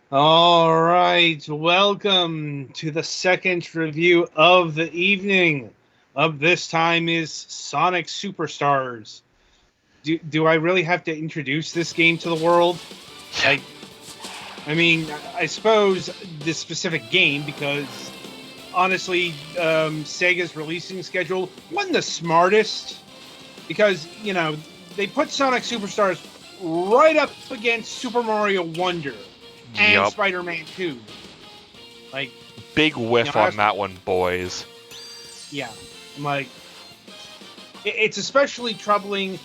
All right, welcome to the second review of the evening. Of this time is Sonic Superstars. Do I really have to introduce this game to the world? Like, I mean, I suppose this specific game because honestly, Sega's releasing schedule wasn't the smartest because they put Sonic Superstars right up against Super Mario Wonder and Yup. Spider-Man 2. Like, Big you know, whiff I on was, that one, boys. yeah, I'm like, it's especially troubling.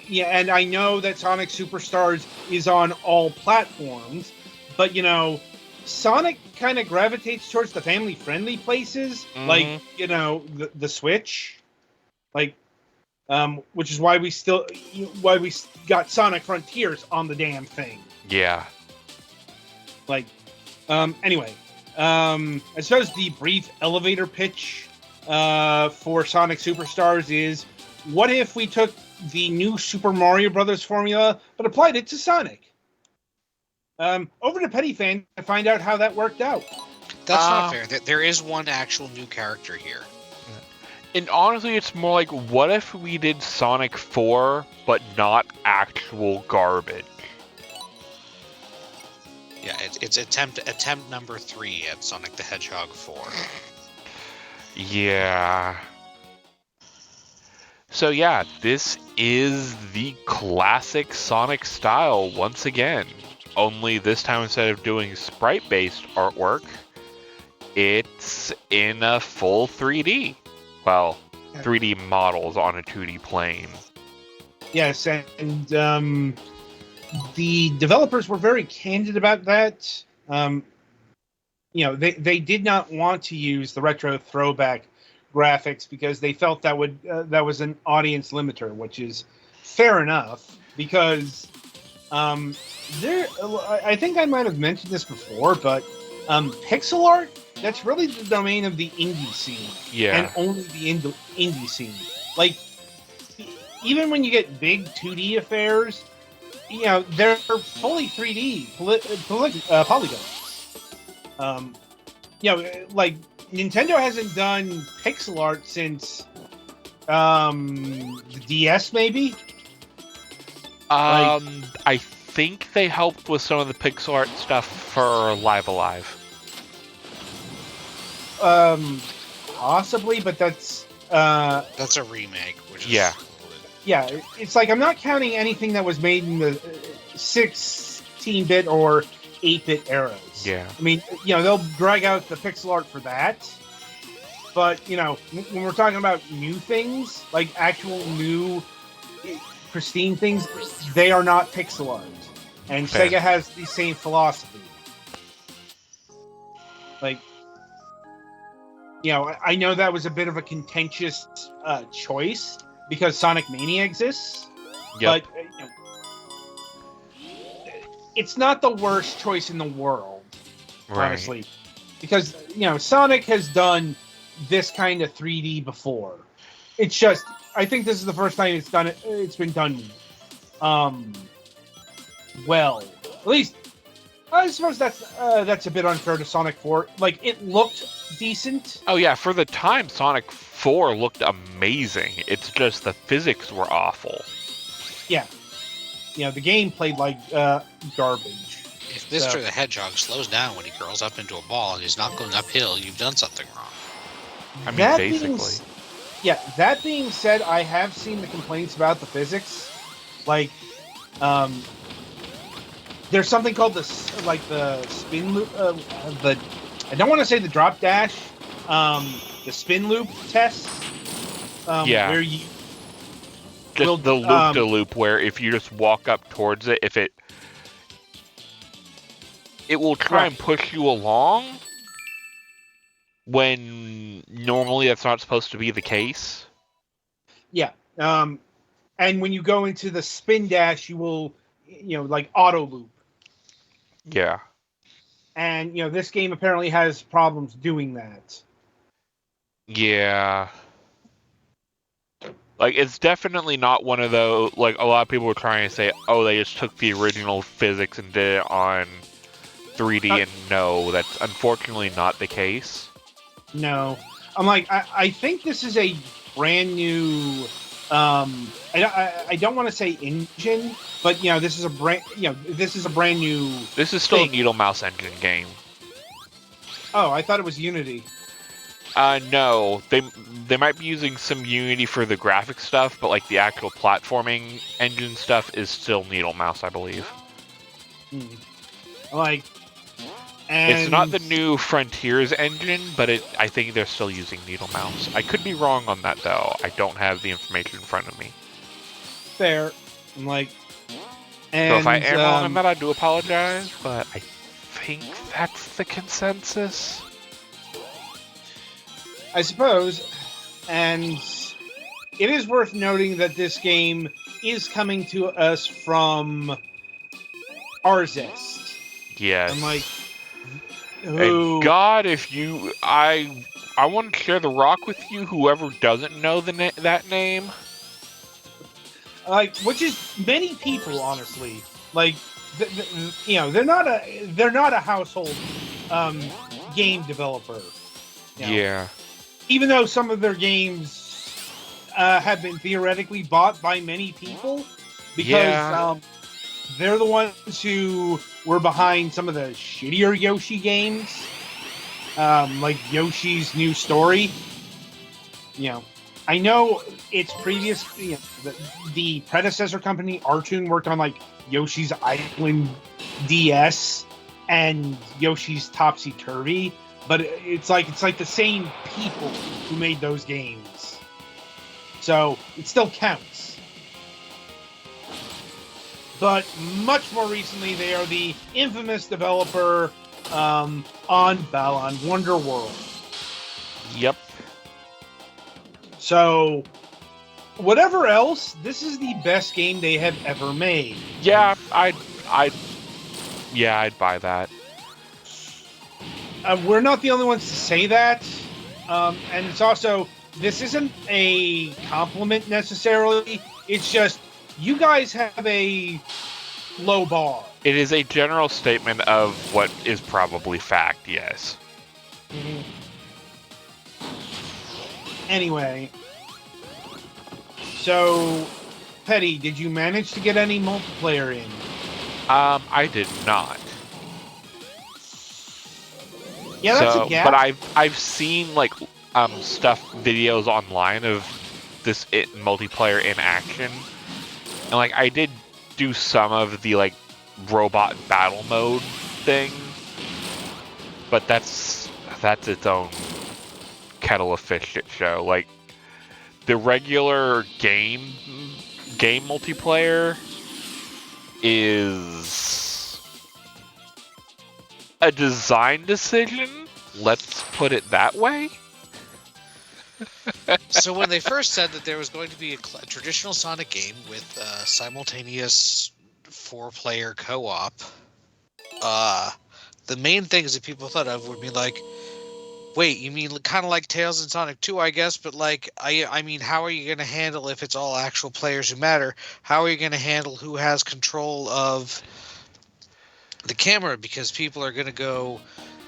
Yeah, and I know that Sonic Superstars is on all platforms, but Sonic kind of gravitates towards the family-friendly places, like hmm the Switch, like which is why we got Sonic Frontiers on the damn thing. Yeah. Like, anyway, I suppose the brief elevator pitch for Sonic Superstars is: what if we took the new Super Mario Brothers formula but applied it to Sonic? Over to Petty Fan to find out how that worked out. That's not fair. There is one actual new character here. And honestly, it's more like, what if we did Sonic 4, but not actual garbage? Yeah, it's attempt number 3 at Sonic the Hedgehog 4. Yeah. So yeah, this is the classic Sonic style once again. Only this time, instead of doing sprite-based artwork, it's in a full 3D. Well, 3D models on a 2D plane. Yes, and the developers were very candid about that. They did not want to use the retro throwback graphics because they felt that was an audience limiter, which is fair enough because I think I might have mentioned this before, but pixel art, that's really the domain of the indie scene. Yeah. And only the indie scene. Like, even when you get big 2D affairs, they're fully 3D polygons. Like, Nintendo hasn't done pixel art since the DS, maybe. I think they helped with some of the pixel art stuff for Live Alive. Possibly, but that's a remake. Which is Yeah. Yeah, it's like I'm not counting anything that was made in the 16-bit or 8-bit eras. Yeah. I mean, they'll drag out the pixel art for that. But, when we're talking about new things, like actual new pristine things, they are not pixel art. And Fair. Sega has the same philosophy. Like, I know that was a bit of a contentious choice because Sonic Mania exists. Yep. But it's not the worst choice in the world, Right. honestly. Because, Sonic has done this kind of 3D before. It's just, I think this is the first time it's been done well. At least, I suppose that's a bit unfair to Sonic 4. Like, it looked decent. Oh yeah, for the time, Sonic 4 looked amazing. It's just the physics were awful. Yeah. The game played like garbage. If Mr. the Hedgehog slows down when he curls up into a ball and he's not going uphill, you've done something wrong. I mean, That basically. that being said, I have seen the complaints about the physics. Like, there's something called the spin loop. I don't want to say the drop dash. The spin loop test. Yeah. Where you Just the loop-de-loop where if you just walk up towards it, it will try and push you along when normally that's not supposed to be the case. Yeah. And when you go into the spin dash, you will, like auto loop. Yeah. And, this game apparently has problems doing that. Yeah. Like, it's definitely not one of those, like, a lot of people were trying to say, oh, they just took the original physics and did it on 3D, and no, that's unfortunately not the case. No, I'm like I think this is a brand new. I don't want to say engine, but this is a brand new. This is still thing. a needle mouse engine game. Oh, I thought it was Unity. No, they might be using some Unity for the graphic stuff, but like the actual platforming engine stuff is still needle mouse, I believe. Like, and it's not the new Frontiers engine, but I think they're still using needle mouse. I could be wrong on that though. I don't have the information in front of me. Fair. I'm like, so if I am wrong on that, I do apologize, but I think that's the consensus. I suppose, and it is worth noting that this game is coming to us from Arzest. Yes. I'm like, and God, if you, I want to share the rock with you. Whoever doesn't know that name, like, which is many people, honestly. Like, they're not a household game developer. Yeah. Even though some of their games have been theoretically bought by many people, because they're the ones who were behind some of the shittier Yoshi games, like Yoshi's New Story. I know its previous, the predecessor company, Artoon, worked on like Yoshi's Island DS and Yoshi's Topsy Turvy. But it's like the same people who made those games, so it still counts. But much more recently, they are the infamous developer on Balan Wonderworld. Yep. So, whatever else, this is the best game they have ever made. Yeah, I'd buy that. We're not the only ones to say that. And it's also, this isn't a compliment necessarily. It's just, you guys have a low bar. It is a general statement of what is probably fact, yes. Mm-hmm. Anyway. So, Petty, did you manage to get any multiplayer in? I did not. Yeah, that's a gap. But I've seen like videos online of this multiplayer in action, and like I did do some of the like robot battle mode thing, but that's its own kettle of fish shit show. Like the regular game multiplayer is a design decision, let's put it that way. So when they first said that there was going to be a traditional Sonic game with simultaneous 4-player co-op, the main things that people thought of would be like, wait, you mean kind of like Tails and Sonic 2, I guess, but like, I mean, how are you going to handle if it's all actual players who matter? How are you going to handle who has control of the camera, because people are going to go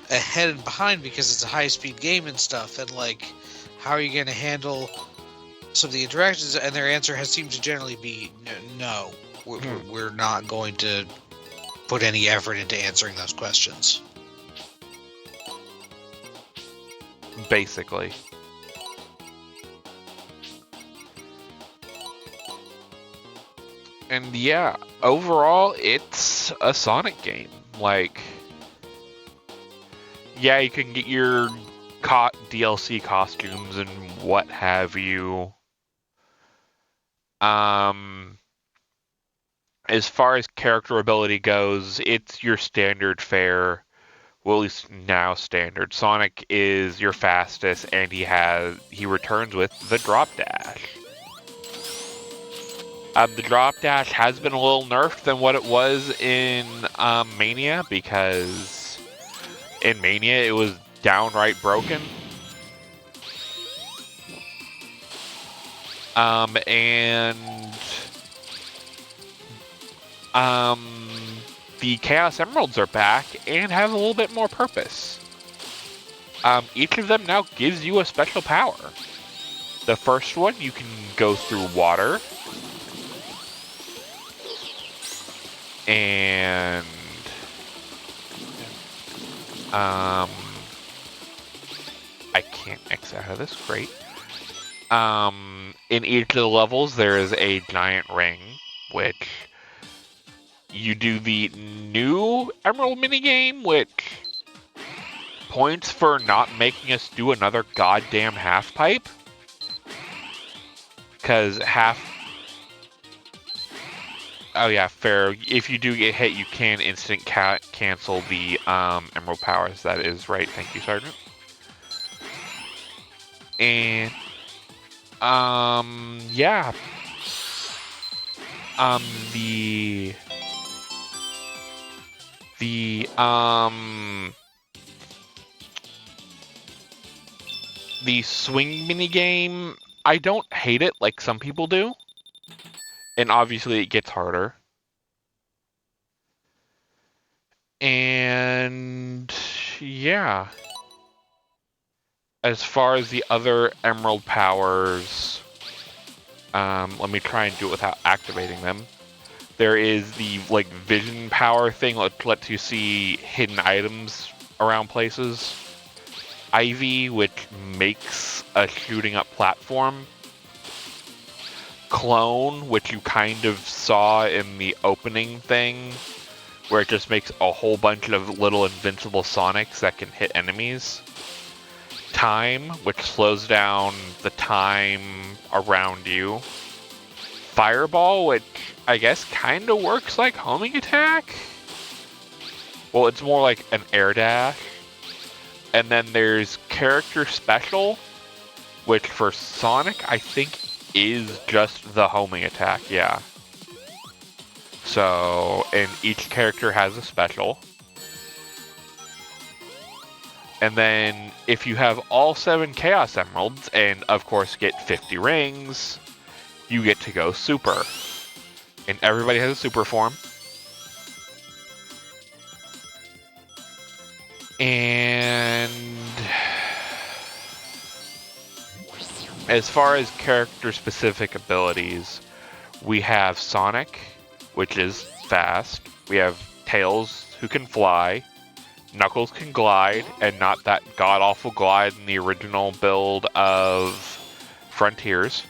ahead and behind because it's a high-speed game and stuff, and like, how are you going to handle some of the interactions? And their answer has seemed to generally be no. We're not going to put any effort into answering those questions. Basically. And yeah, overall, it's a Sonic game. Like, yeah, you can get your DLC costumes and what have you. As far as character ability goes, it's your standard fare. Well, at least now standard. Sonic is your fastest, and he returns with the drop dash. The drop dash has been a little nerfed than what it was in Mania, because in Mania it was downright broken. the Chaos Emeralds are back and have a little bit more purpose. Each of them now gives you a special power. The first one, you can go through water. And I can't X out of this, great. In each of the levels, there is a giant ring, which you do the new Emerald minigame, which points for not making us do another goddamn half pipe. Because oh yeah, fair. If you do get hit, you can instant cancel the Emerald powers. That is right. Thank you, Sergeant. And yeah. The swing minigame, I don't hate it like some people do. And obviously it gets harder. And yeah. As far as the other Emerald powers, let me try and do it without activating them. There is the like vision power thing that lets you see hidden items around places. Ivy, which makes a shooting up platform. Clone, which you kind of saw in the opening thing, where it just makes a whole bunch of little invincible Sonics that can hit enemies. Time, which slows down the time around you. Fireball, which I guess kind of works like homing attack. Well, it's more like an air dash. And then there's character special, which for Sonic, I think is just the homing attack, yeah. So, and each character has a special. And then if you have all 7 Chaos Emeralds, and of course get 50 rings, you get to go Super. And everybody has a Super form. And as far as character-specific abilities, we have Sonic, which is fast. We have Tails, who can fly. Knuckles can glide, and not that god-awful glide in the original build of Frontiers.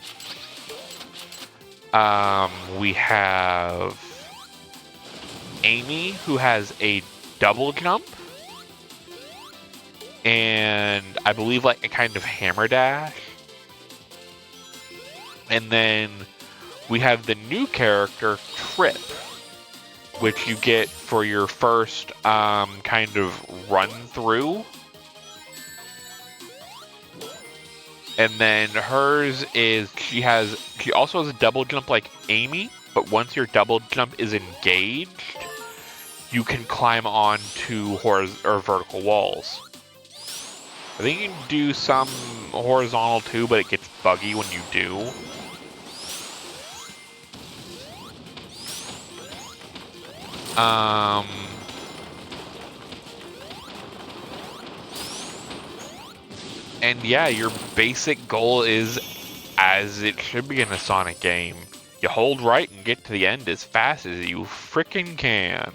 We have Amy, who has a double jump. And I believe like a kind of hammer dash. And then we have the new character, Trip, which you get for your first kind of run through. And then hers is, she also has a double jump like Amy, but once your double jump is engaged, you can climb onto vertical walls. I think you can do some horizontal too, but it gets buggy when you do. And yeah, your basic goal is, as it should be in a Sonic game, you hold right and get to the end as fast as you frickin' can.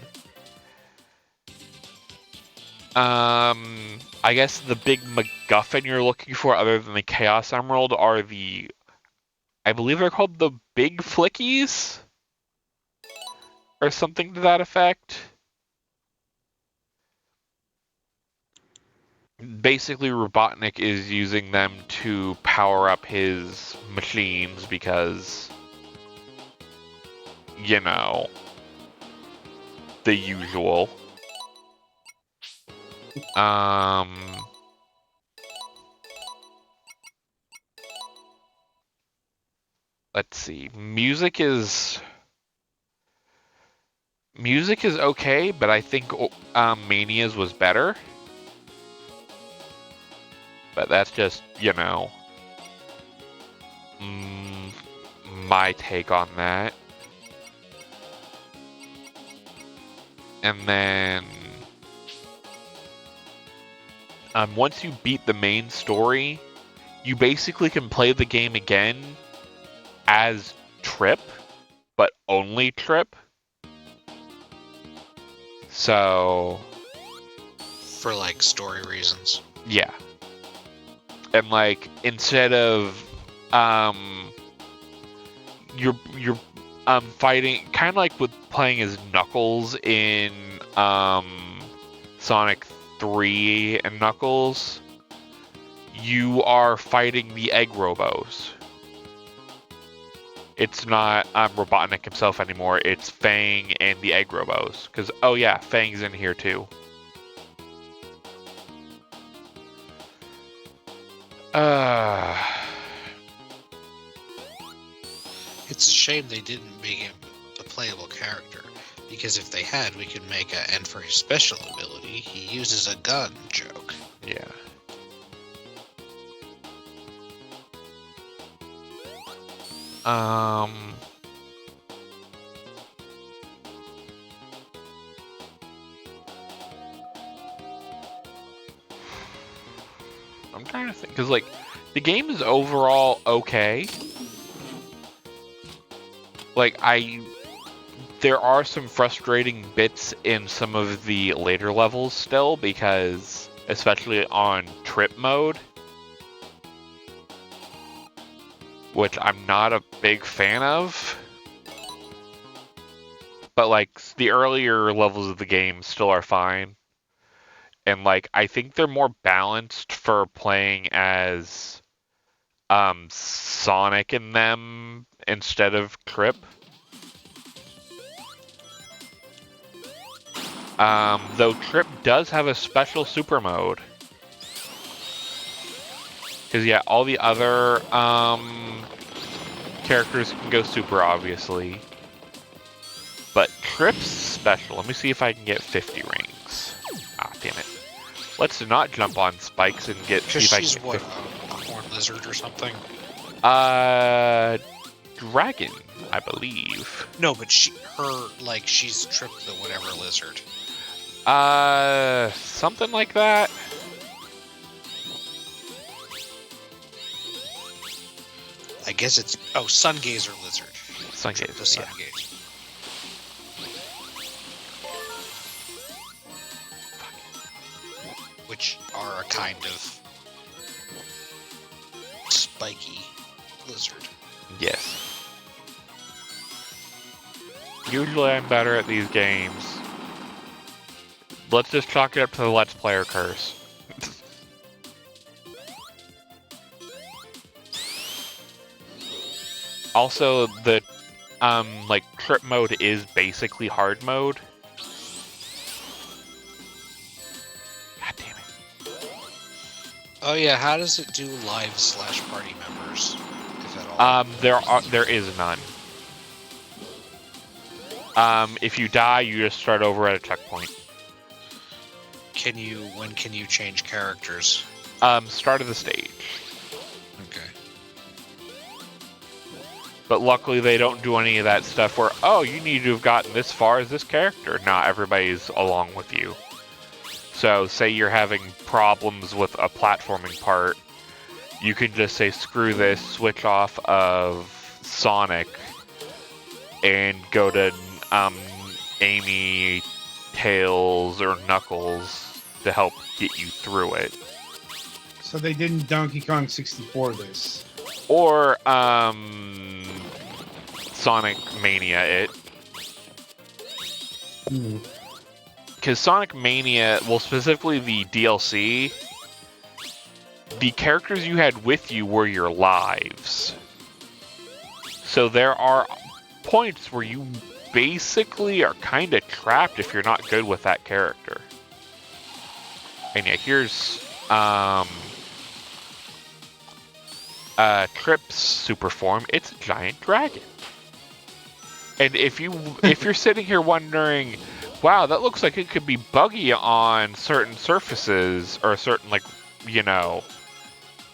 I guess the big MacGuffin you're looking for, other than the Chaos Emerald, are I believe they're called the Big Flickies? Or something to that effect. Basically, Robotnik is using them to power up his machines because, you know, the usual. Let's see. Music is okay, but I think Mania's was better. But that's just, you know, my take on that. And then once you beat the main story, you basically can play the game again as Trip, but only Trip. So, for like story reasons. yeah. And like instead of you're fighting kind of like with playing as Knuckles in Sonic 3 and Knuckles, you are fighting the Egg Robos. It's not Robotnik himself anymore. It's Fang and the Egg Robos. Because, oh yeah, Fang's in here too. It's a shame they didn't make him a playable character. Because if they had, we could make a, and for his special ability, he uses a gun joke. Yeah. I'm trying to think, because like the game is overall okay. Like there are some frustrating bits in some of the later levels still, because especially on trip mode, which I'm not a big fan of. But like the earlier levels of the game still are fine. And like I think they're more balanced for playing as Sonic in them instead of Trip. Though Trip does have a special super mode. Because yeah, all the other characters can go super, obviously. But Trip's special. Let me see if I can get 50 rings. Ah, damn it. Let's not jump on spikes and see if I can get what, a horn lizard or something? Dragon, I believe. No, but she's Trip the whatever lizard. Something like that. I guess it's Sun Gazer lizard. Sun Gazer, the Sun yeah. Gazer. Which are a kind of spiky lizard. Yes. Usually I'm better at these games. Let's just chalk it up to the Let's Player curse. Also, the trip mode is basically hard mode. God damn it. Oh yeah, how does it do live/party members, if at all? There is none. If you die, you just start over at a checkpoint. When can you change characters? Start of the stage. Okay. But luckily they don't do any of that stuff where, oh, you need to have gotten this far as this character. Not everybody's along with you. So say you're having problems with a platforming part, you can just say, screw this, switch off of Sonic, and go to Amy, Tails, or Knuckles to help get you through it. So they didn't Donkey Kong 64 this. Or Sonic Mania it. Because Sonic Mania, well, specifically the DLC, the characters you had with you were your lives. So there are points where you basically are kind of trapped if you're not good with that character. And yeah, here's Trip's super form. It's a giant dragon. And if you're sitting here wondering, wow, that looks like it could be buggy on certain surfaces or certain,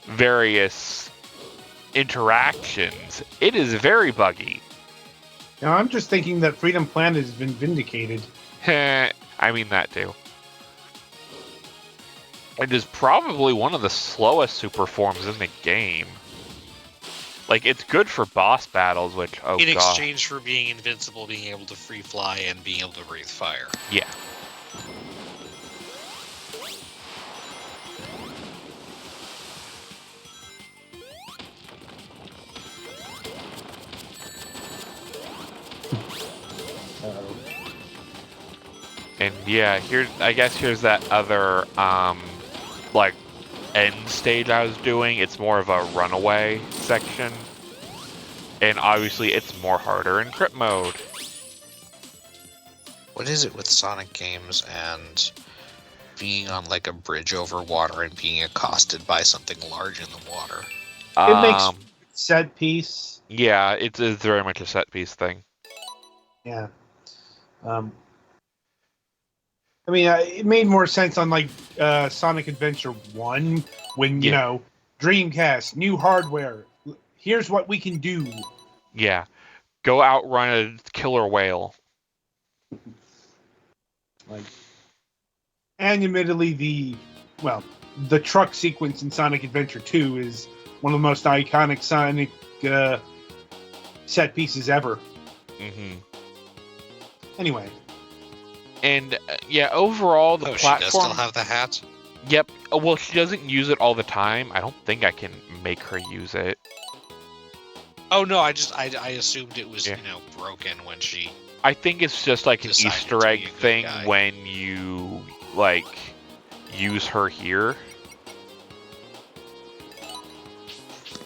various interactions, it is very buggy. Now I'm just thinking that Freedom Planet has been vindicated. I mean that too. It is probably one of the slowest super forms in the game. Like, it's good for boss battles, which, oh god. In exchange for being invincible, being able to free fly, and being able to breathe fire. Yeah. And yeah, I guess here's that other, like, end stage I was doing. It's more of a runaway section. And obviously it's more harder in crit mode. What is it with Sonic games and being on like a bridge over water and being accosted by something large in the water? It makes set piece. Yeah, it's very much a set piece thing. Yeah. I mean, it made more sense on like Sonic Adventure 1 when, you know, Dreamcast, new hardware. Here's what we can do. Yeah. Go outrun a killer whale. Like, and admittedly, the truck sequence in Sonic Adventure 2 is one of the most iconic Sonic set pieces ever. Mm-hmm. Anyway. And yeah, overall the platform. She does still have the hat? Yep. Well, she doesn't use it all the time. I don't think I can make her use it. Oh no, I assumed it was broken when she. I think it's just like an Easter egg thing when you like use her here.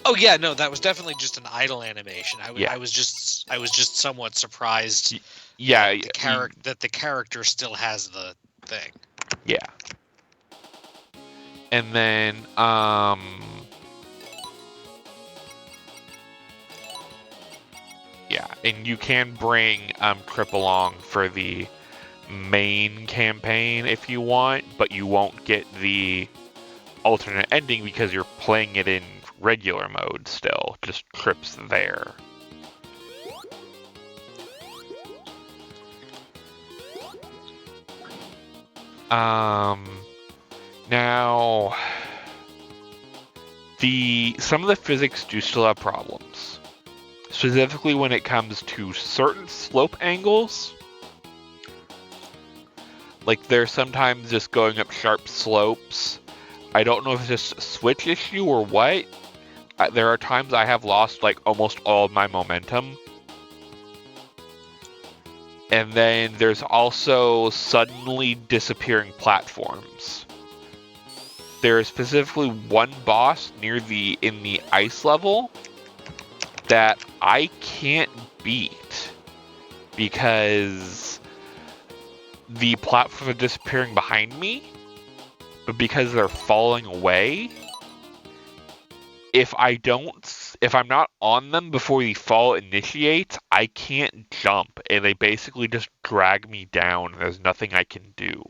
Oh yeah, no, that was definitely just an idle animation. I was just somewhat surprised. Yeah, that the character still has the thing. Yeah. And then yeah, and you can bring Trip along for the main campaign if you want, but you won't get the alternate ending because you're playing it in regular mode still. Just Trip's there. Now some of the physics do still have problems. Specifically when it comes to certain slope angles. Like they're sometimes just going up sharp slopes. I don't know if it's just a switch issue or what. There are times I have lost like almost all of my momentum. And then there's also suddenly disappearing platforms. There is specifically one boss in the ice level that I can't beat because the platforms are disappearing behind me, but because they're falling away, if I'm not on them before the fall initiates, I can't jump, and they basically just drag me down. There's nothing I can do.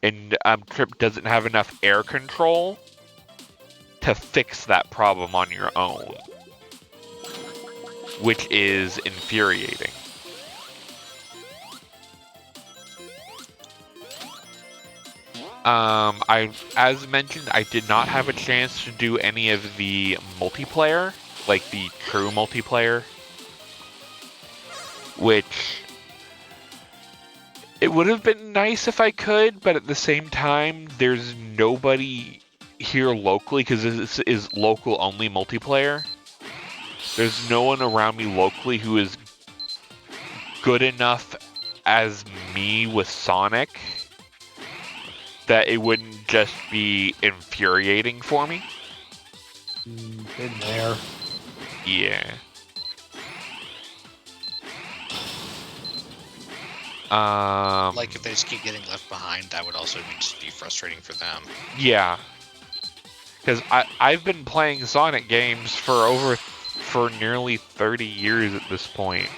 And Trip doesn't have enough air control to fix that problem on your own, which is infuriating. As mentioned, I did not have a chance to do any of the multiplayer, like the true multiplayer, which it would have been nice if I could, but at the same time, there's nobody here locally because this is local only multiplayer. There's no one around me locally who is good enough as me with Sonic that it wouldn't just be infuriating for me. Been there. Yeah. Like if they just keep getting left behind, that would also just be frustrating for them. Yeah. Because I've been playing Sonic games for nearly 30 years at this point.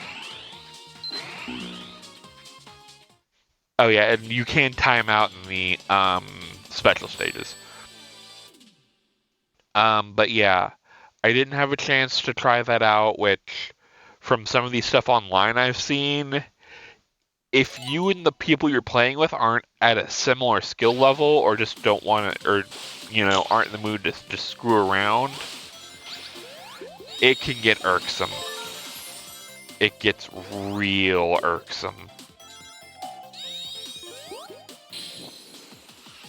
Oh yeah, and you can time out in the special stages. But yeah, I didn't have a chance to try that out, which from some of the stuff online I've seen, if you and the people you're playing with aren't at a similar skill level, or just don't want to, or aren't in the mood to just screw around, it can get irksome. It gets real irksome.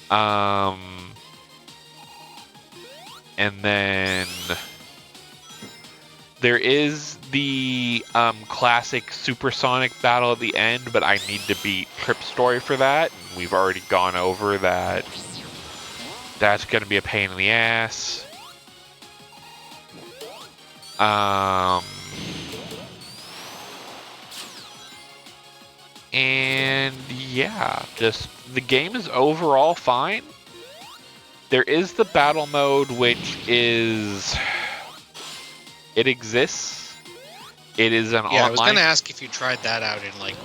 And then there is the classic supersonic battle at the end, but I need to beat Trip's story for that. And we've already gone over that. That's going to be a pain in the ass. And yeah, just the game is overall fine. There is the battle mode, which is... It exists. It is an online... I was going to ask if you tried that out in, like,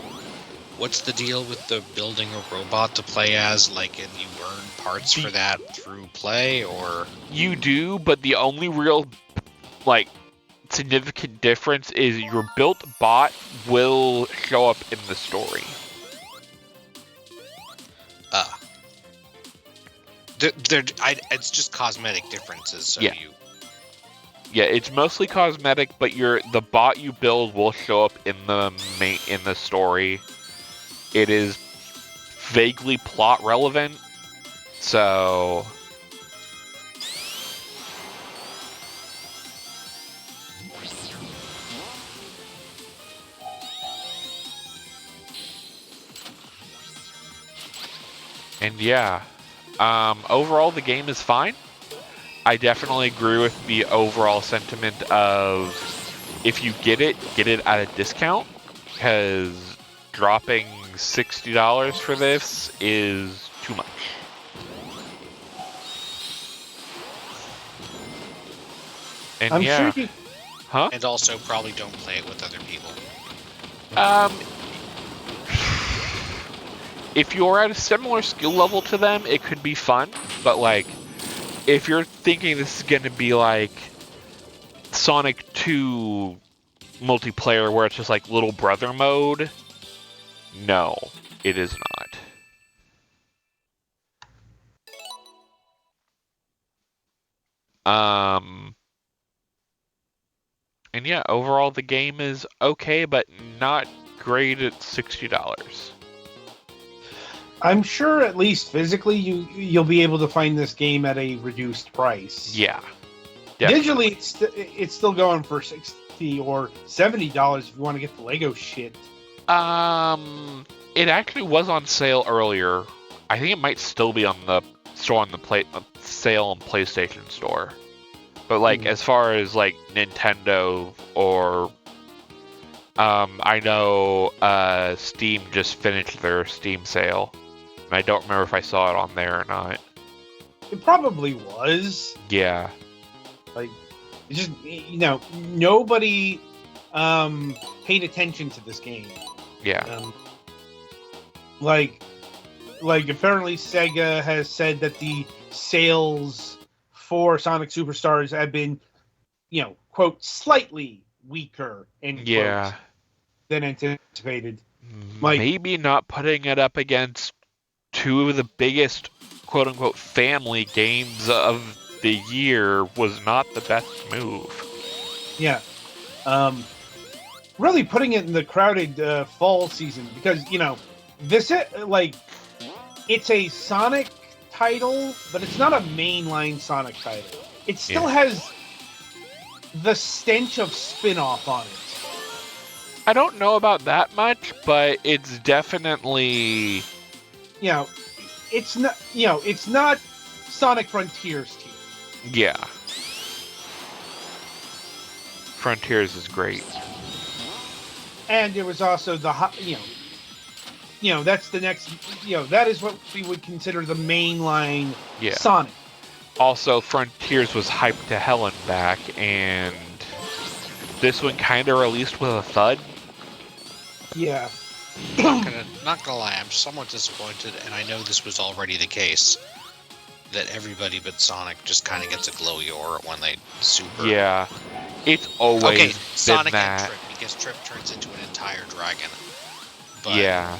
what's the deal with the building a robot to play as? Like, and you earn parts for that through play, or... You do, but the only real, like, significant difference is your built bot will show up in the story. It's just cosmetic differences, so yeah. Yeah, it's mostly cosmetic, but the bot you build will show up in the story. It is vaguely plot relevant, so and yeah. Overall, the game is fine. I definitely agree with the overall sentiment of if you get it at a discount, because dropping $60 for this is too much. And I'm yeah. sure you... Huh? And also probably don't play it with other people. If you're at a similar skill level to them, it could be fun, but like, if you're thinking this is going to be like Sonic 2 multiplayer where it's just like little brother mode, no, it is not. And yeah, overall the game is okay, but not great at $60. I'm sure at least physically you'll be able to find this game at a reduced price. Yeah. Definitely. Digitally, it's still going for $60 or $70 if you want to get the Lego shit. It actually was on sale earlier. I think it might still be on the sale on PlayStation Store. But like as far as like Nintendo or I know Steam just finished their Steam sale. And I don't remember if I saw it on there or not. It probably was. Yeah. Like, it's just, nobody paid attention to this game. Yeah. Like apparently Sega has said that the sales for Sonic Superstars have been, quote, slightly weaker, end quote, than anticipated. Like, maybe not putting it up against two of the biggest, quote unquote, family games of the year was not the best move. Yeah. Really putting it in the crowded fall season because, this it's a Sonic title, but it's not a mainline Sonic title. It still has the stench of spin-off on it. I don't know about that much, but it's definitely... it's not Sonic Frontiers tier. Yeah. Frontiers is great. And there was also the, that's the next, that is what we would consider the mainline Sonic. Also, Frontiers was hyped to hell and back, and this one kind of released with a thud. Yeah. Not gonna lie, I'm somewhat disappointed, and I know this was already the case, that everybody but Sonic just kind of gets a glowy aura when they super... Yeah. It's always been Sonic that. and Trip, because Trip turns into an entire dragon. But Yeah.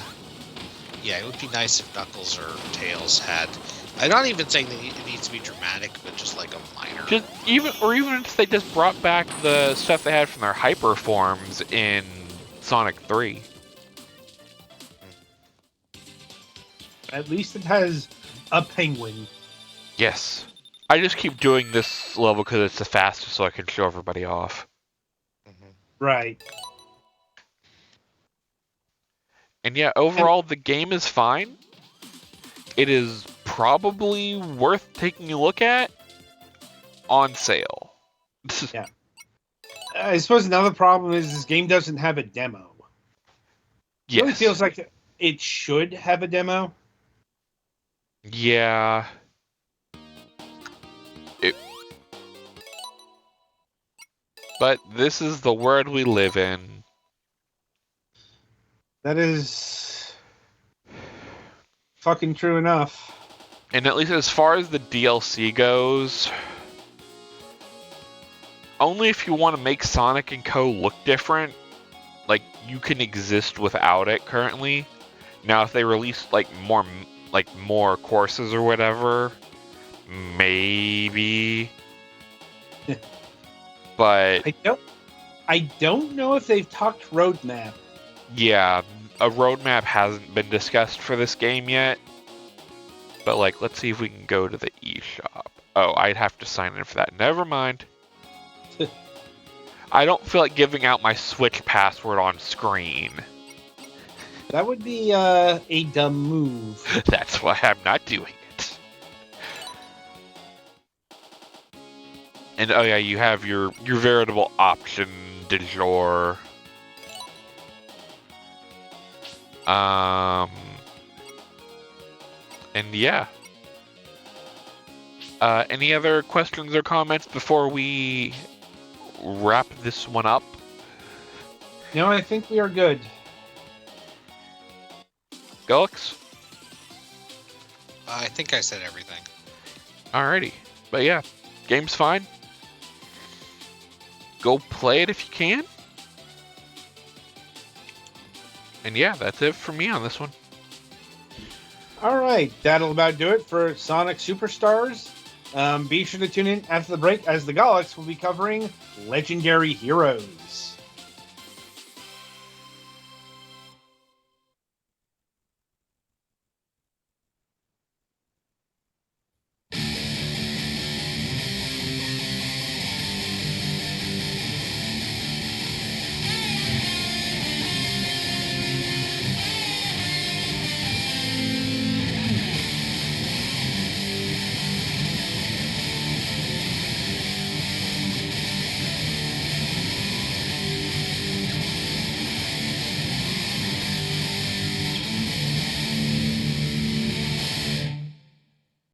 yeah, it would be nice if Knuckles or Tails had. I'm not even saying that it needs to be dramatic, but just like a minor. Even if they just brought back the stuff they had from their hyper forms in Sonic 3. At least it has a penguin. Yes. I just keep doing this level because it's the fastest, so I can show everybody off. Right. And yeah, overall, the game is fine. It is probably worth taking a look at on sale. Yeah. I suppose another problem is this game doesn't have a demo. It really Yes. feels like it should have a demo. Yeah. But this is the world we live in. That is fucking true enough. And at least as far as the DLC goes, only if you want to make Sonic and Co. look different, like, you can exist without it currently. Now, if they release, like, more courses or whatever, maybe. But I don't know if they've talked roadmap. yeah, a roadmap hasn't been discussed for this game yet. But like, let's see if we can go to the eShop. Oh, I'd have to sign in for that. Never mind. I don't feel like giving out my Switch password on screen. That would be a dumb move. That's why I'm not doing it. And oh yeah, you have your veritable option du jour. And yeah. Any other questions or comments before we wrap this one up? No, I think we are good. Gulix? I think I said everything. Alrighty. But yeah, game's fine. Go play it if you can. And yeah, that's it for me on this one. All right, that'll about do it for Sonic Superstars. Be sure to tune in after the break as the Galax will be covering Legendary Heroes.